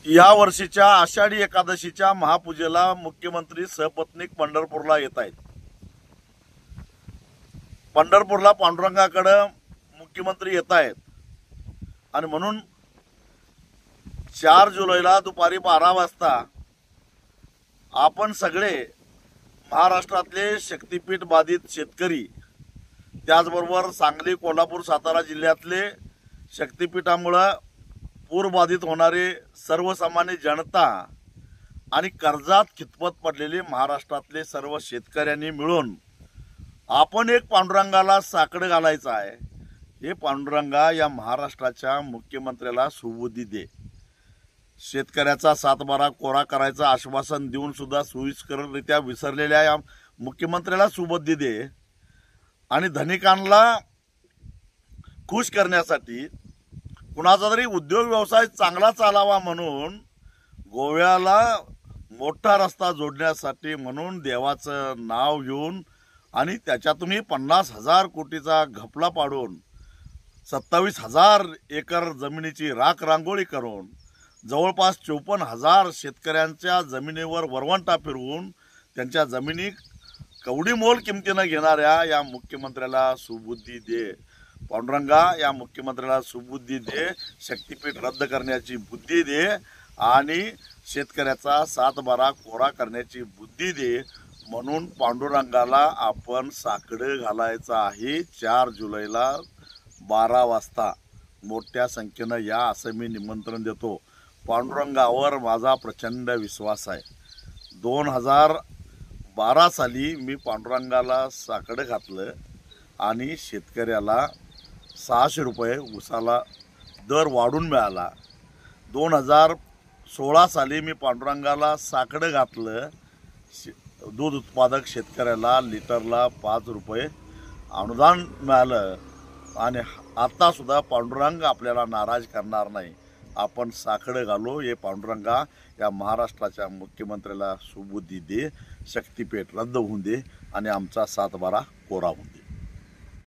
या वर्षीच्या आषाढी एकादशीच्या महापूजेला मुख्यमंत्री सहपत्नीक पंढरपूरला येत आहेत। पंढरपूरला पांडुरंगाकडे मुख्यमंत्री येत आहेत आणि म्हणून 4 जुलैला दुपारी 12 वाजता आपण सगळे महाराष्ट्रातले शक्तीपीठ बाधित शेतकरी, त्याचबरोबर सांगली, कोल्हापूर, सातारा जिल्ह्यातले शक्तीपीठामुळे पूरबाधित होणारे सर्वसामान्य जनता आणि कर्जात खितपत पडलेले महाराष्ट्रातले सर्व शेतकऱ्यांनी मिळून आपण एक पांडुरंगाला साकडं घालायचं आहे। हे पांडुरंगा या महाराष्ट्राच्या मुख्यमंत्र्याला सुबुद्धी दे। शेतकऱ्याचा 7/12 कोरा करायचं आश्वासन देऊन सुद्धा सोयीस्कररित्या विसरलेल्या या मुख्यमंत्र्याला सुबुद्धी दे आणि धनिकांना खुश करण्यासाठी, कुणाचा तरी उद्योग व्यवसाय चांगला चालावा म्हणून, गोव्याला मोठा रस्ता जोडण्यासाठी म्हणून देवाचं नाव घेऊन आणि त्याच्यातूनही 50,000 कोटीचा घपला पाडून 27,000 एकर जमिनीची राख रांगोळी करून जवळपास 54,000 शेतकऱ्यांच्या जमिनीवर वरवंटा फिरवून त्यांच्या जमिनी कवडी मोल किमतीनं घेणाऱ्या या मुख्यमंत्र्याला सुबुद्धी दे। पांडुरंगा या मुख्यमंत्र्याला सुबुद्धी दे, शक्तीपीठ रद्द करण्याची बुद्धी दे आणि शेतकऱ्याचा 7/12 कोरा करण्याची बुद्धी दे। म्हणून पांडुरंगाला आपण साकडं घालायचं आहे। 4 जुलैला 12 वाजता मोठ्या संख्येनं या असं मी निमंत्रण देतो। पांडुरंगावर माझा प्रचंड विश्वास आहे। 2012 साली मी पांडुरंगाला साकडं घातलं आणि शेतकऱ्याला 600 रुपये ऊसाला दर वाढून मिळाला। 2016 साली मी पांडुरंगाला साकडं घातलं, दूध उत्पादक शेतकऱ्याला लिटरला 5 रुपये अनुदान मिळालं आणि आता सुद्धा पांडुरंग आपल्याला नाराज करणार नाही। आपण साकडं घालू। हे पांडुरंगा या महाराष्ट्राच्या मुख्यमंत्र्याला सुबुद्धी दे, शक्तीपीठ रद्द होऊन दे आणि आमचा 7/12 कोरा होऊन दे।